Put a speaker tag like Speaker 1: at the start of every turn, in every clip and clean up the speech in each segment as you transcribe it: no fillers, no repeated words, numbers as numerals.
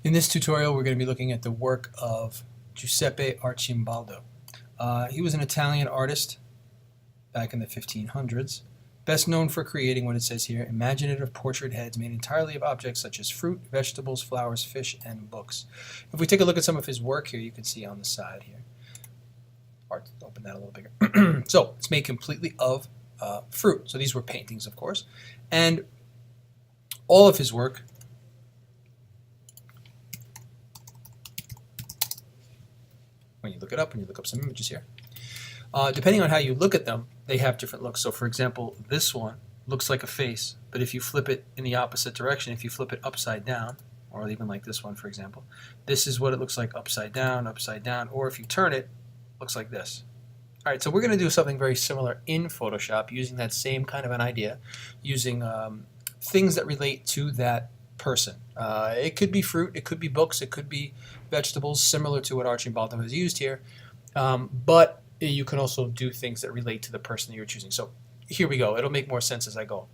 Speaker 1: In this tutorial, we're going to be looking at the work of Giuseppe Arcimbaldo. He was an Italian artist back in the 1500s, best known for creating what it says here, imaginative portrait heads made entirely of objects such as fruit, vegetables, flowers, fish, and books. If we take a look at some of his work here, you can see on the side here. Hard to open that a little bigger. So it's made completely of fruit. So these were paintings, of course. And all of his work when you look it up, when you look up some images here. Depending on how you look at them, they have different looks. So for example, this one looks like a face, but if you flip it in the opposite direction, if you flip it upside down, or even like this one, for example, this is what it looks like upside down, or if you turn it, it looks like this. All right, so we're going to do something very similar in Photoshop using that same kind of an idea, using things that relate to that person. It could be fruit, it could be books, it could be vegetables, similar to what Arcimbaldo has used here, but you can also do things that relate to the person that you're choosing. So here we go. It'll make more sense as I go.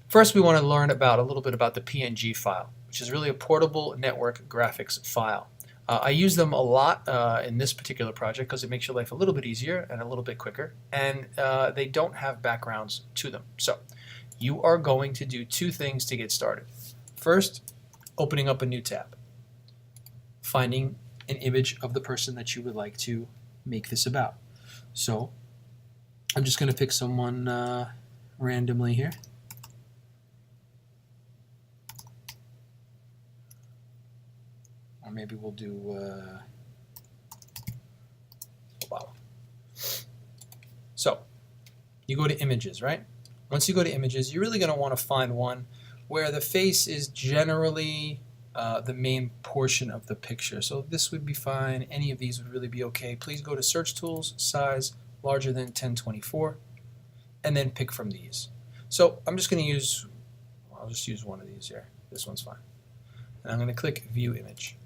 Speaker 1: First, we want to learn about a little bit about the PNG file, which is really a portable network graphics file. I use them a lot in this particular project because it makes your life a little bit easier and a little bit quicker, and they don't have backgrounds to them. So you are going to do two things to get started. First, opening up a new tab, finding an image of the person that you would like to make this about. So I'm just going to pick someone randomly here. Or maybe we'll do Obama. So you go to images, right? Once you go to images, you're really going to want to find one where the face is generally the main portion of the picture. So this would be fine. Any of these would really be okay. Please go to Search Tools, Size, larger than 1024, and then pick from these. So I'm just going to use, I'll just use one of these here. This one's fine. And I'm going to click View Image.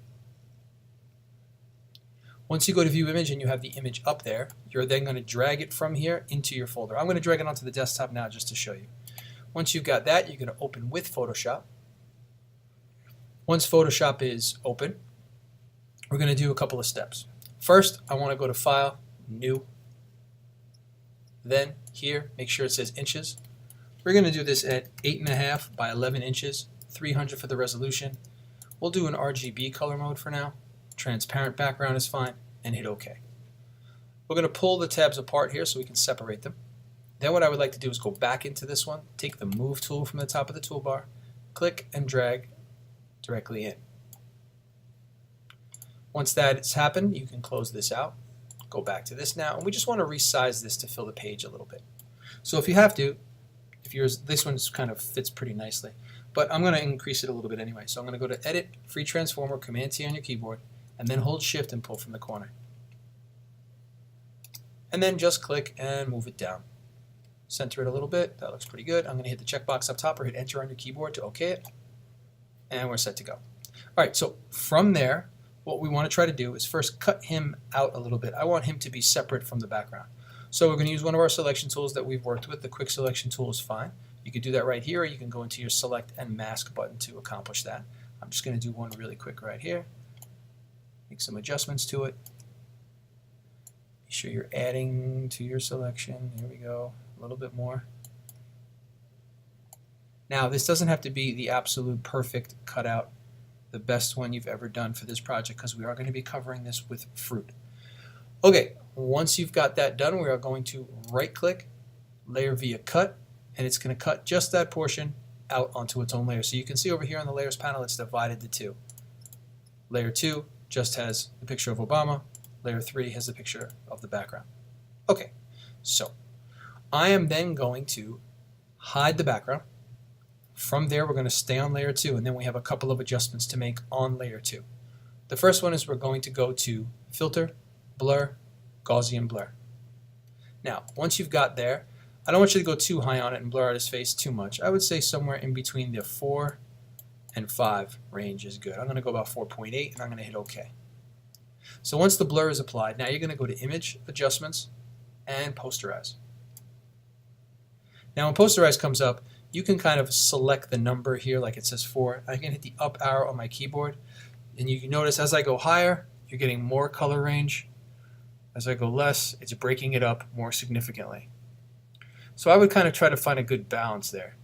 Speaker 1: Once you go to View Image and you have the image up there, you're then going to drag it from here into your folder. I'm going to drag it onto the desktop now just to show you. Once you've got that, you're going to open with Photoshop. Once Photoshop is open, we're going to do a couple of steps. First, I want to go to File, New. Then here, make sure it says inches. We're going to do this at 8.5 by 11 inches, 300 for the resolution. We'll do an RGB color mode for now. Transparent background is fine, and hit OK. We're going to pull the tabs apart here so we can separate them. Then what I would like to do is go back into this one, take the Move tool from the top of the toolbar, click and drag directly in. Once that has happened, you can close this out, go back to this now, and we just want to resize this to fill the page a little bit. So if you have to, this one kind of fits pretty nicely, but I'm going to increase it a little bit anyway. So I'm going to go to Edit, Free Transform, or Command-T on your keyboard, and then hold Shift and pull from the corner. And then just click and move it down. Center it a little bit. That looks pretty good. I'm going to hit the checkbox up top or hit Enter on your keyboard to OK it. And we're set to go. All right, so from there, what we want to try to do is first cut him out a little bit. I want him to be separate from the background. So we're going to use one of our selection tools that we've worked with. The Quick Selection tool is fine. You can do that right here, or you can go into your Select and Mask button to accomplish that. I'm just going to do one really quick right here. Make some adjustments to it. Be sure you're adding to your selection. Here we go. A little bit more. Now, this doesn't have to be the absolute perfect cutout, the best one you've ever done for this project, because we are going to be covering this with fruit. Okay, once you've got that done, we are going to right-click, Layer via Cut, and it's going to cut just that portion out onto its own layer. So you can see over here on the Layers panel, it's divided to two. Layer 2 just has the picture of Obama. Layer 3 has the picture of the background. Okay, so I am then going to hide the background. From there, we're going to stay on Layer 2, and then we have a couple of adjustments to make on Layer 2. The first one is we're going to go to Filter, Blur, Gaussian Blur. Now, once you've got there, I don't want you to go too high on it and blur out his face too much. I would say somewhere in between the 4 and 5 range is good. I'm going to go about 4.8, and I'm going to hit OK. So once the blur is applied, now you're going to go to Image, Adjustments, and Posterize. Now when Posterize comes up, you can kind of select the number here like it says 4. I can hit the up arrow on my keyboard, and you can notice as I go higher, you're getting more color range. As I go less, it's breaking it up more significantly. So I would kind of try to find a good balance there.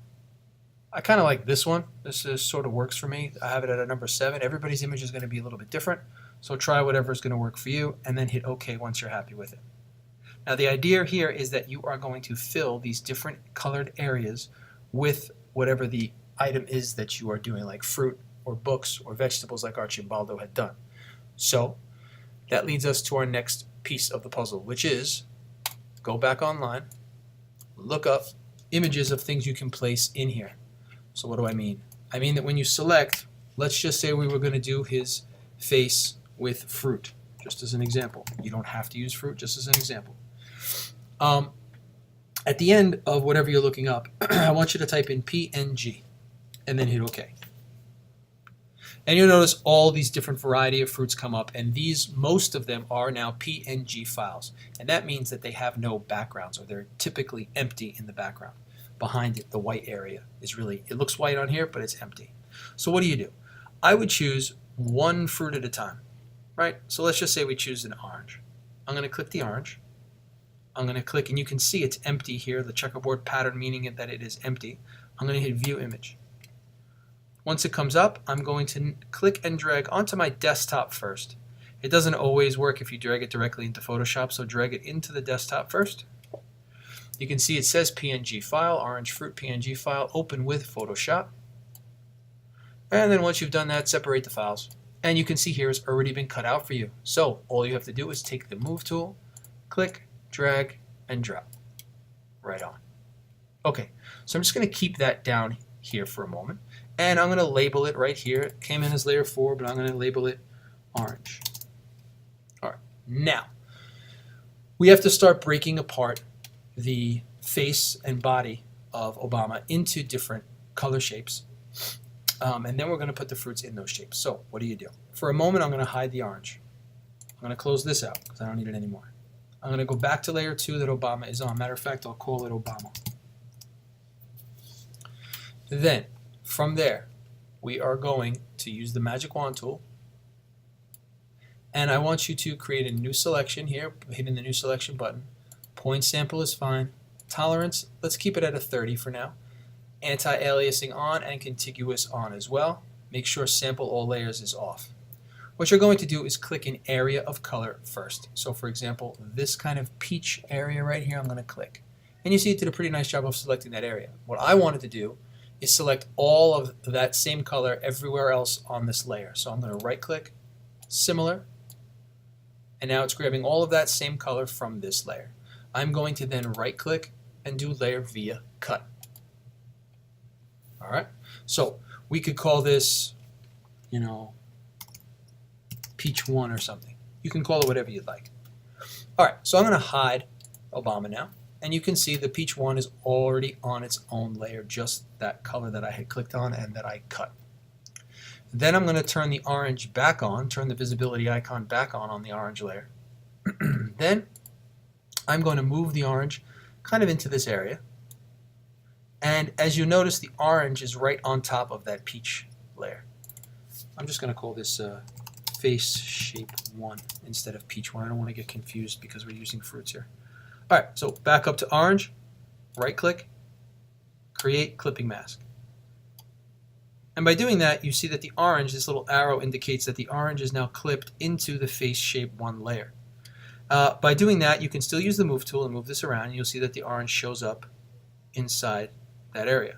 Speaker 1: I kind of like this one. This is, sort of works for me. I have it at a number 7. Everybody's image is going to be a little bit different, so try whatever is going to work for you, and then hit OK once you're happy with it. Now the idea here is that you are going to fill these different colored areas with whatever the item is that you are doing, like fruit or books or vegetables like Arcimbaldo had done. So that leads us to our next piece of the puzzle, which is go back online, look up images of things you can place in here. So what do I mean? I mean that when you select, let's just say we were going to do his face with fruit, just as an example. You don't have to use fruit, just as an example. At the end of whatever you're looking up, I want you to type in PNG and then hit OK. And you'll notice all these different variety of fruits come up, and most of them are now PNG files. And that means that they have no backgrounds, or they're typically empty in the background. Behind it, the white area is really, it looks white on here, but it's empty. So what do? I would choose one fruit at a time, right? So let's just say we choose an orange. I'm going to click the orange. I'm going to click, and you can see it's empty here, the checkerboard pattern meaning that it is empty. I'm going to hit View Image. Once it comes up, I'm going to click and drag onto my desktop first. It doesn't always work if you drag it directly into Photoshop, so drag it into the desktop first. You can see it says PNG file, orange fruit PNG file, open with Photoshop. And then once you've done that, separate the files. And you can see here it's already been cut out for you. So all you have to do is take the Move tool, click, drag, and drop. Right on. Okay, so I'm just going to keep that down here for a moment. And I'm going to label it right here. It came in as layer 4, but I'm going to label it orange. All right, now we have to start breaking apart the face and body of Obama into different color shapes. And then we're going to put the fruits in those shapes. So what do? For a moment, I'm going to hide the orange. I'm going to close this out because I don't need it anymore. I'm going to go back to layer 2 that Obama is on. Matter of fact, I'll call it Obama. Then, from there, we are going to use the Magic Wand tool. And I want you to create a new selection here, hitting the New Selection button. Point sample is fine. Tolerance, let's keep it at a 30 for now. Anti-aliasing on and contiguous on as well. Make sure Sample All Layers is off. What you're going to do is click an area of color first. So for example, this kind of peach area right here, I'm going to click. And you see it did a pretty nice job of selecting that area. What I wanted to do is select all of that same color everywhere else on this layer. So I'm going to right click, similar, and now it's grabbing all of that same color from this layer. I'm going to then right click and do layer via cut. All right, so we could call this, Peach 1 or something. You can call it whatever you'd like. All right, so I'm going to hide Obama now. And you can see the Peach 1 is already on its own layer, just that color that I had clicked on and that I cut. Then I'm going to turn the orange back on, turn the visibility icon back on the orange layer. Then I'm going to move the orange kind of into this area. And as you notice, the orange is right on top of that peach layer. I'm just going to call this Face Shape 1 instead of Peach 1. I don't want to get confused because we're using fruits here. All right, so back up to orange, right click, create clipping mask. And by doing that, you see that the orange, this little arrow indicates that the orange is now clipped into the Face Shape 1 layer. By doing that, you can still use the Move tool and move this around, and you'll see that the orange shows up inside that area.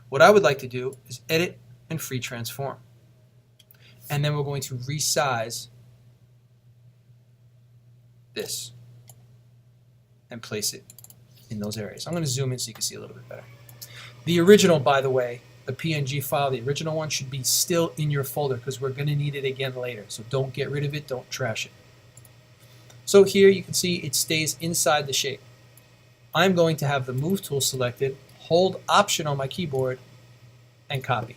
Speaker 1: What I would like to do is edit and free transform. And then we're going to resize this and place it in those areas. I'm going to zoom in so you can see a little bit better. The original, by the way, the PNG file, the original one should be still in your folder because we're going to need it again later. So don't get rid of it, don't trash it. So here you can see it stays inside the shape. I'm going to have the Move tool selected, hold Option on my keyboard, and copy.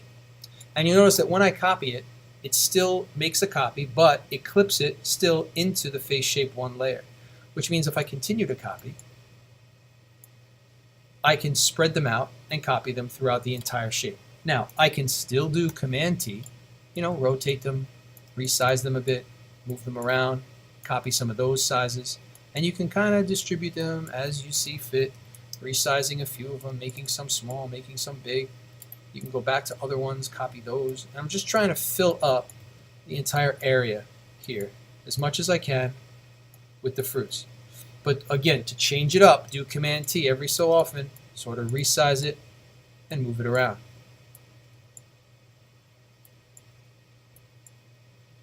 Speaker 1: And you notice that when I copy it, it still makes a copy, but it clips it still into the Face Shape 1 layer, which means if I continue to copy, I can spread them out and copy them throughout the entire shape. Now, I can still do Command T, rotate them, resize them a bit, move them around, copy some of those sizes, and you can kind of distribute them as you see fit, resizing a few of them, making some small, making some big. You can go back to other ones, copy those. And I'm just trying to fill up the entire area here as much as I can with the fruits. But again, to change it up, do Command T every so often, sort of resize it and move it around.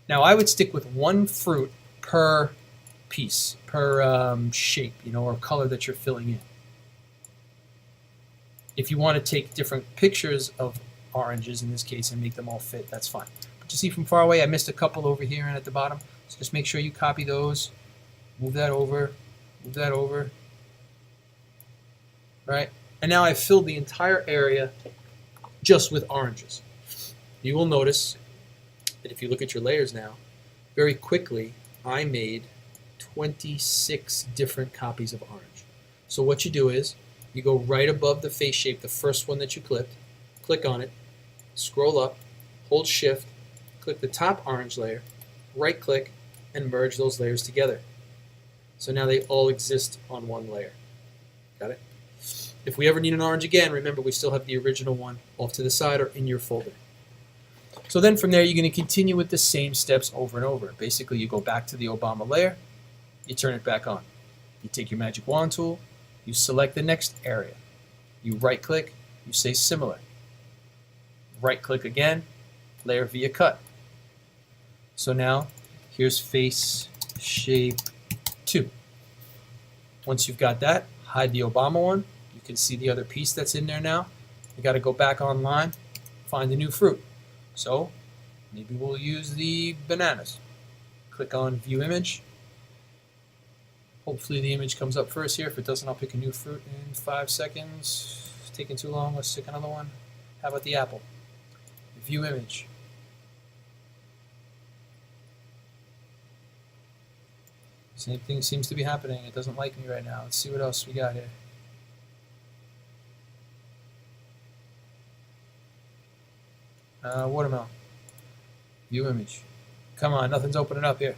Speaker 1: Now I would stick with one fruit per piece, per shape, or color that you're filling in. If you want to take different pictures of oranges in this case and make them all fit, that's fine. But you see from far away, I missed a couple over here and at the bottom. So just make sure you copy those, move that over, right? And now I've filled the entire area just with oranges. You will notice that if you look at your layers now, very quickly I made 26 different copies of orange. So what you do is you go right above the face shape, the first one that you clipped, click on it, scroll up, hold shift, click the top orange layer, right click, and merge those layers together. So now they all exist on one layer. Got it? If we ever need an orange again, remember we still have the original one off to the side or in your folder. So then from there, you're going to continue with the same steps over and over. Basically, you go back to the Obama layer, you turn it back on. You take your magic wand tool, you select the next area. You right click, you say similar. Right click again, layer via cut. So now, here's face shape 2. Once you've got that, hide the Obama one. You can see the other piece that's in there now. You got to go back online, find the new fruit. So maybe we'll use the bananas. Click on View Image. Hopefully the image comes up first here. If it doesn't, I'll pick a new fruit in 5 seconds. It's taking too long. Let's stick another one. How about the apple? View Image. Same thing seems to be happening. It doesn't like me right now. Let's see what else we got here. Watermelon. View Image. Come on, nothing's opening up here.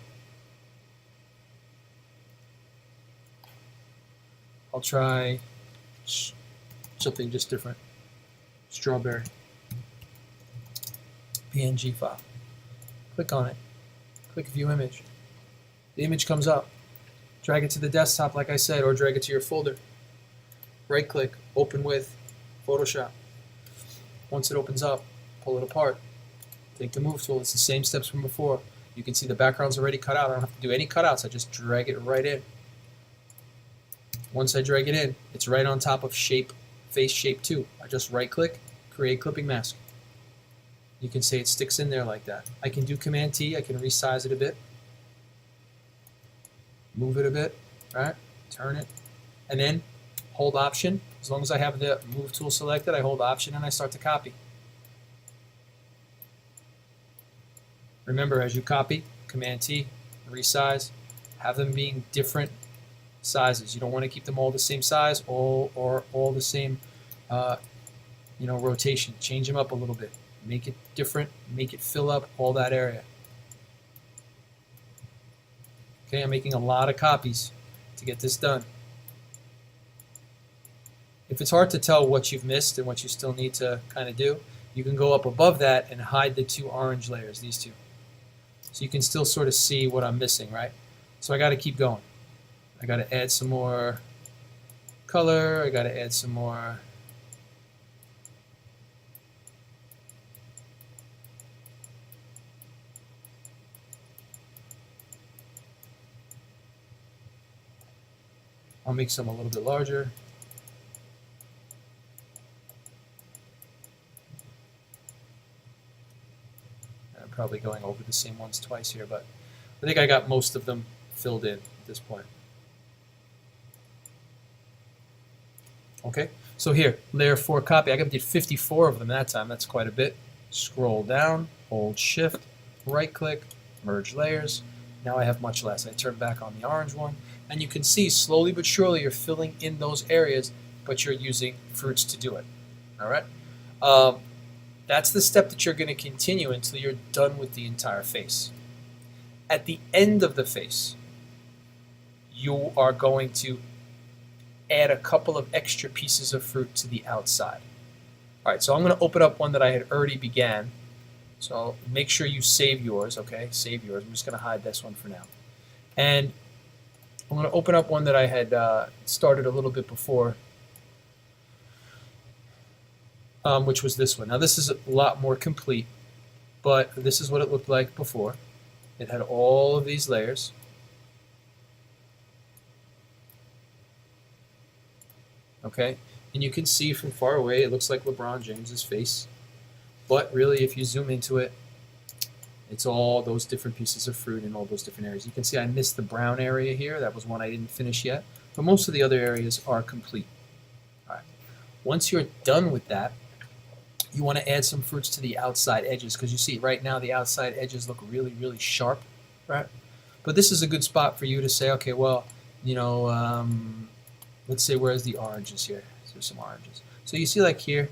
Speaker 1: I'll try something just different. Strawberry. PNG file. Click on it. Click View Image. The image comes up. Drag it to the desktop like I said, or drag it to your folder. Right click, open with Photoshop. Once it opens up, pull it apart. Take the move tool. It's the same steps from before. You can see the background's already cut out. I don't have to do any cutouts. I just drag it right in. Once I drag it in, it's right on top of face shape 2. I just right click, create clipping mask. You can say it sticks in there like that. I can do Command T. I can resize it a bit. Move it a bit, right? Turn it. And then hold Option. As long as I have the move tool selected, I hold Option and I start to copy. Remember, as you copy, Command T, resize, have them being different sizes. You don't want to keep them all the same size or all the same rotation. Change them up a little bit. Make it different. Make it fill up all that area. Okay, I'm making a lot of copies to get this done. If it's hard to tell what you've missed and what you still need to kind of do, you can go up above that and hide the 2 orange layers, these 2. So you can still sort of see what I'm missing, right? So I got to keep going. I got to add some more color. I got to add some more. I'll make some a little bit larger. I'm probably going over the same ones twice here, but I think I got most of them filled in at this point. Okay, so here, layer 4 copy. I did 54 of them that time. That's quite a bit. Scroll down, hold shift, right click, merge layers. Now I have much less. I turn back on the orange one, and you can see slowly but surely you're filling in those areas but you're using fruits to do it. All right? That's the step that you're going to continue until you're done with the entire face. At the end of the face, you are going to add a couple of extra pieces of fruit to the outside. All right, so I'm going to open up one that I had already began. So make sure you save yours, okay? Save yours. I'm just going to hide this one for now. And I'm going to open up one that I had started a little bit before, which was this one. Now this is a lot more complete, but this is what it looked like before. It had all of these layers. Okay, and you can see from far away it looks like LeBron James's face, but really if you zoom into it, it's all those different pieces of fruit in all those different areas. You can see I missed the brown area here. That was one I didn't finish yet, but most of the other areas are complete. All right. Once you're done with that, you want to add some fruits to the outside edges, because you see right now the outside edges look really, really sharp, right? But this is a good spot for you to say, okay, well, you know, let's say where's the oranges here? So there's some oranges. So you see like here,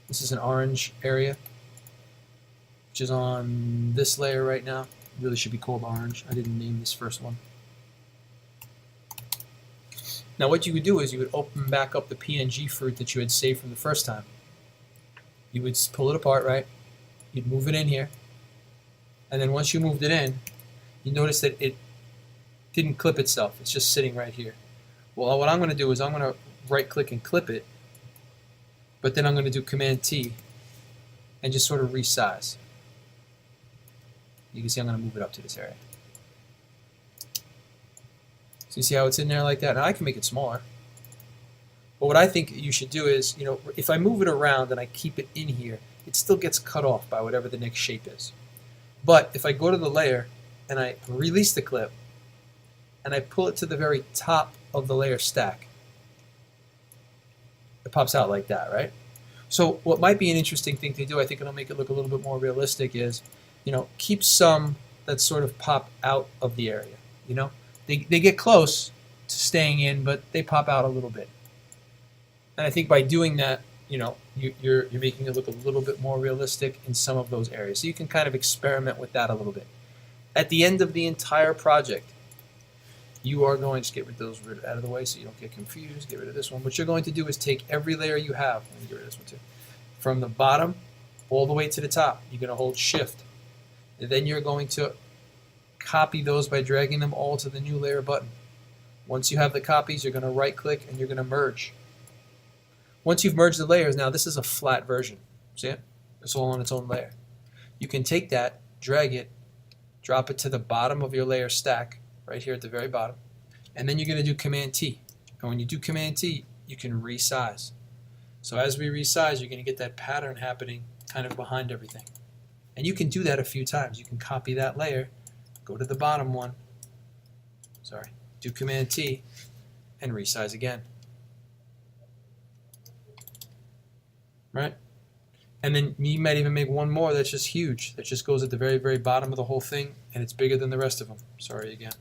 Speaker 1: this is an orange area, which is on this layer right now. It really should be called orange. I didn't name this first one. Now what you would do is you would open back up the PNG fruit that you had saved from the first time. You would pull it apart, right? You'd move it in here. And then once you moved it in, you notice that it didn't clip itself. It's just sitting right here. Well, what I'm going to do is I'm going to right-click and clip it, but then I'm going to do Command-T and just sort of resize. You can see I'm going to move it up to this area. So you see how it's in there like that? Now I can make it smaller. But what I think you should do is, you know, if I move it around and I keep it in here, it still gets cut off by whatever the next shape is. But if I go to the layer and I release the clip and I pull it to the very top of the layer stack, it pops out like that, right? So what might be an interesting thing to do, I think it'll make it look a little bit more realistic, is, you know, keep some that sort of pop out of the area. You know, they get close to staying in, but they pop out a little bit. And I think by doing that, you know, you're making it look a little bit more realistic in some of those areas. So you can kind of experiment with that a little bit. At the end of the entire project, you are going to get rid of those out of the way so you don't get confused. Get rid of this one. What you're going to do is take every layer you have. Let me get rid of this one too. From the bottom all the way to the top, you're going to hold Shift. And then you're going to copy those by dragging them all to the new layer button. Once you have the copies, you're going to right-click and you're going to merge. Once you've merged the layers, now this is a flat version. See it? It's all on its own layer. You can take that, drag it, drop it to the bottom of your layer stack, right here at the very bottom, and then you're going to do Command-T. And when you do Command-T, you can resize. So as we resize, you're going to get that pattern happening kind of behind everything. And you can do that a few times. You can copy that layer, go to the bottom one, do Command-T, and resize again. Right? And then you might even make one more that's just huge, that just goes at the very, very bottom of the whole thing, and it's bigger than the rest of them. Sorry again.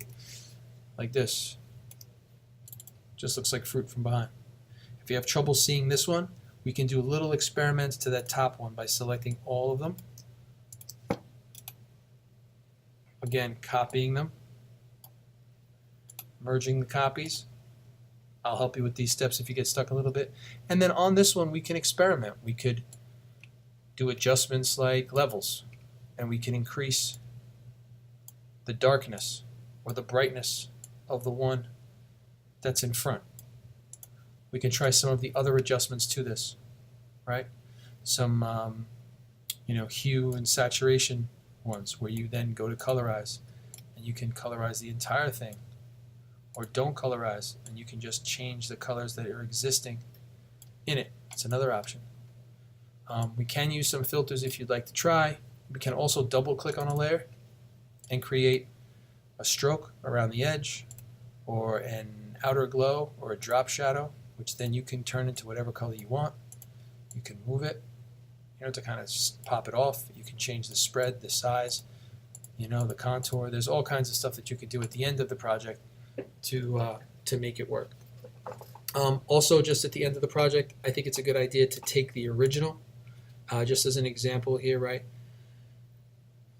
Speaker 1: Like this. Just looks like fruit from behind. If you have trouble seeing this one, we can do little experiments to that top one by selecting all of them. Again, copying them. Merging the copies. I'll help you with these steps if you get stuck a little bit. And then on this one, we can experiment. We could do adjustments like levels, and we can increase the darkness or the brightness of the one that's in front. We can try some of the other adjustments to this, right? Some, hue and saturation ones where you then go to colorize, and you can colorize the entire thing. Or don't colorize, and you can just change the colors that are existing in it. It's another option. We can use some filters if you'd like to try. We can also double click on a layer and create a stroke around the edge, or an outer glow, or a drop shadow, which then you can turn into whatever color you want. You can move it, to kind of pop it off. You can change the spread, the size, the contour. There's all kinds of stuff that you could do at the end of the project to make it work. Also, just at the end of the project, I think it's a good idea to take the original, just as an example here, right?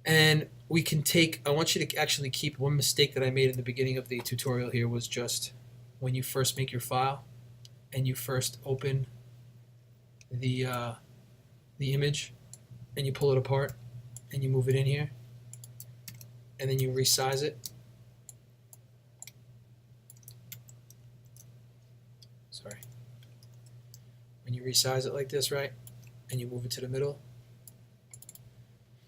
Speaker 1: And we can take, I want you to actually keep one mistake that I made in the beginning of the tutorial here was just when you first make your file and you first open the image and you pull it apart and you move it in here and then you resize it. Sorry. When you resize it like this, right, and you move it to the middle,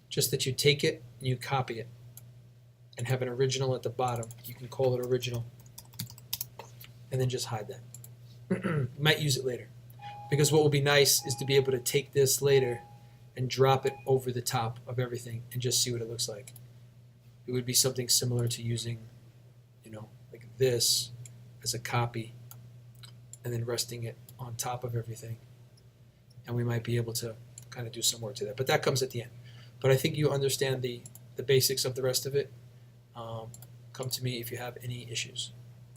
Speaker 1: just that you take it and you copy it and have an original at the bottom. You can call it original and then just hide that. You might use it later, because what will be nice is to be able to take this later and drop it over the top of everything and just see what it looks like. It would be something similar to using, you know, like this as a copy and then resting it on top of everything. And we might be able to kind of do some work to that. But that comes at the end. But I think you understand the basics of the rest of it. Come to me if you have any issues.